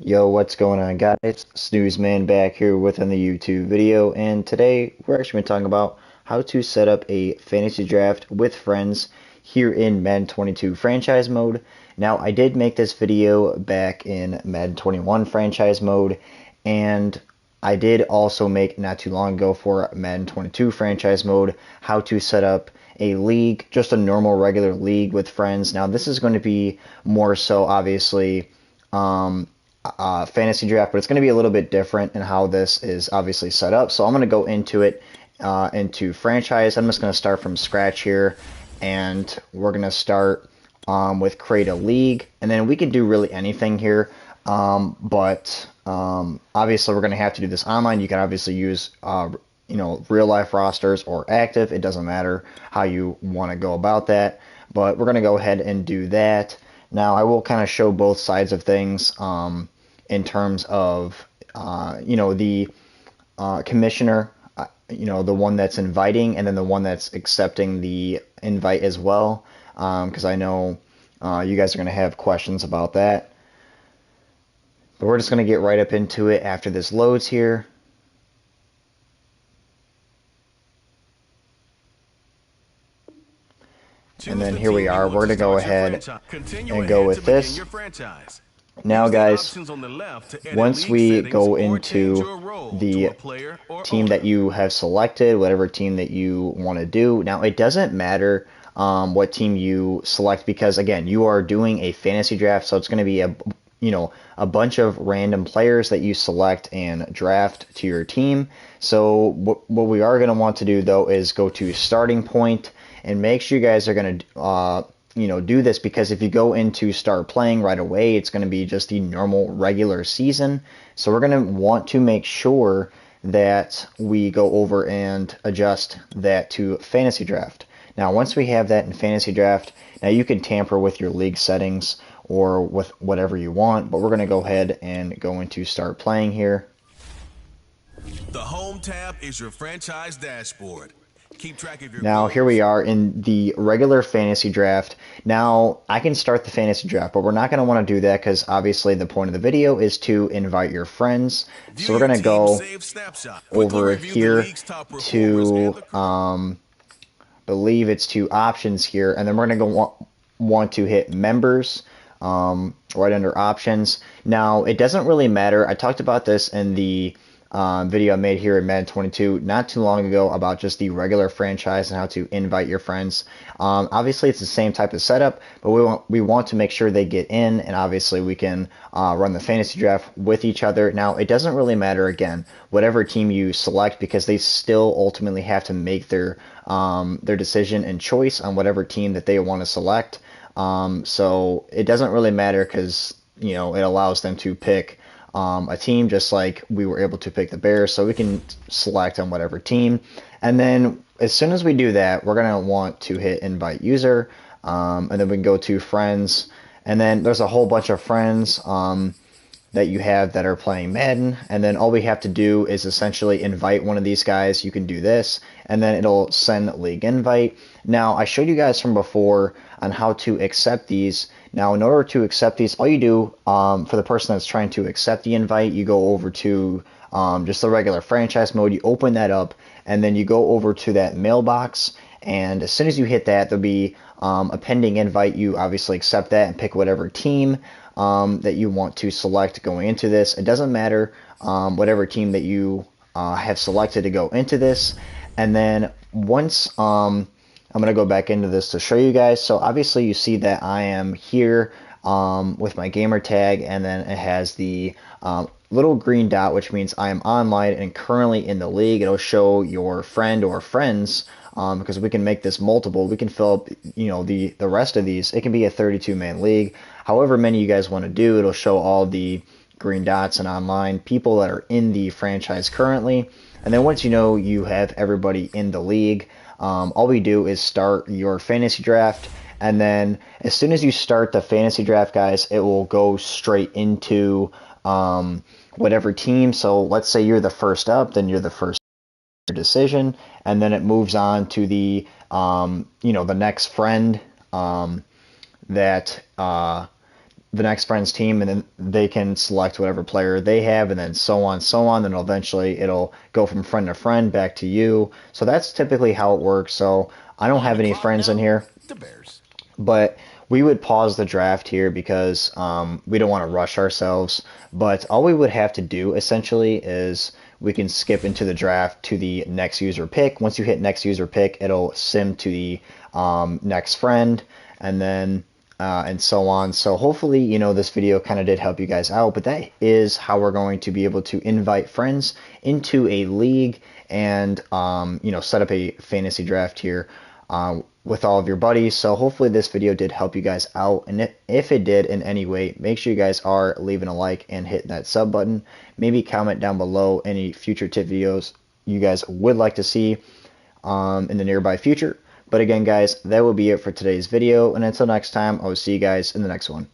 Yo, what's going on, guys? Snoozman back here with another YouTube video, and today we're actually going to talk about how to set up a fantasy draft with friends here in Madden 22 franchise mode. Now, I did make this video back in Madden 21 franchise mode, and I did also make not too long ago for Madden 22 franchise mode how to set up a league, just a normal regular league with friends. Now, this is going to be more so obviously fantasy draft, but it's going to be a little bit different in how this is obviously set up. So I'm going to go into it into franchise. I'm just going to start from scratch here, and we're going to start with create a league, and then we can do really anything here. But obviously we're going to have to do this online. You can obviously use real life rosters or active. It doesn't matter how you want to go about that, but we're going to go ahead and do that. Now, I will kind of show both sides of things in terms of, the commissioner, the one that's inviting and then the one that's accepting the invite as well, because I know you guys are going to have questions about that. But we're just going to get right up into it after this loads here. And then here we are. We're going to go ahead and go with this. Now, guys, once we go into the team that you have selected, whatever team that you want to do, now it doesn't matter what team you select because, again, you are doing a fantasy draft, so it's going to be a bunch of random players that you select and draft to your team. So what we are going to want to do, though, is go to starting point and make sure you guys are going to do this, because if you go into start playing right away, it's going to be just the normal regular season. So we're going to want to make sure that we go over and adjust that to fantasy draft. Now, once we have that in fantasy draft, now you can tamper with your league settings or with whatever you want, but we're going to go ahead and go into start playing here. The home tab is your franchise dashboard. Keep track of your Now, here we are in the regular fantasy draft. Now, I can start the fantasy draft, but we're not going to want to do that because obviously the point of the video is to invite your friends. So we're going to go over here to, believe it's to options here, and then we're going to go want to hit members right under options. Now, it doesn't really matter. I talked about this in the video I made here in Madden 22 not too long ago about just the regular franchise and how to invite your friends. Obviously, it's the same type of setup, but we want to make sure they get in, and obviously we can run the fantasy draft with each other. Now, it doesn't really matter, again, whatever team you select, because they still ultimately have to make their decision and choice on whatever team that they want to select. So it doesn't really matter because it allows them to pick a team just like we were able to pick the Bears, so we can select on whatever team. And then as soon as we do that, we're going to want to hit invite user, and then we can go to friends, and then there's a whole bunch of friends that you have that are playing Madden, and then all we have to do is essentially invite one of these guys. You can do this, and then it'll send league invite. Now, I showed you guys from before on how to accept these. Now, in order to accept these, all you do for the person that's trying to accept the invite, you go over to just the regular franchise mode, you open that up, and then you go over to that mailbox, and as soon as you hit that, there'll be a pending invite. You obviously accept that and pick whatever team that you want to select going into this. It doesn't matter whatever team that you have selected to go into this. And then once I'm going to go back into this to show you guys. So obviously you see that I am here with my gamer tag, and then it has the little green dot, which means I am online and currently in the league. It'll show your friend or friends, because we can make this multiple. We can fill up, the rest of these. It can be a 32-man league. However many you guys want to do, it'll show all the green dots and online people that are in the franchise currently. And then once you have everybody in the league, all we do is start your fantasy draft. And then as soon as you start the fantasy draft, guys, it will go straight into whatever team. So let's say you're the first up, then you're the first decision, and then it moves on to the the next friend that the next friend's team, and then they can select whatever player they have, and then so on, so on. Then eventually it'll go from friend to friend back to you. So that's typically how it works. So I don't On have the any clock friends in now, here, the Bears. but we would pause the draft here because we don't want to rush ourselves. But all we would have to do essentially is we can skip into the draft to the next user pick. Once you hit next user pick, it'll sim to the next friend, and then and so on. So hopefully, this video kind of did help you guys out. But that is how we're going to be able to invite friends into a league and set up a fantasy draft here with all of your buddies. So hopefully this video did help you guys out, and if it did in any way, make sure you guys are leaving a like and hitting that sub button. Maybe comment down below any future tip videos you guys would like to see in the nearby future. But again, guys, that will be it for today's video, and until next time, I will see you guys in the next one.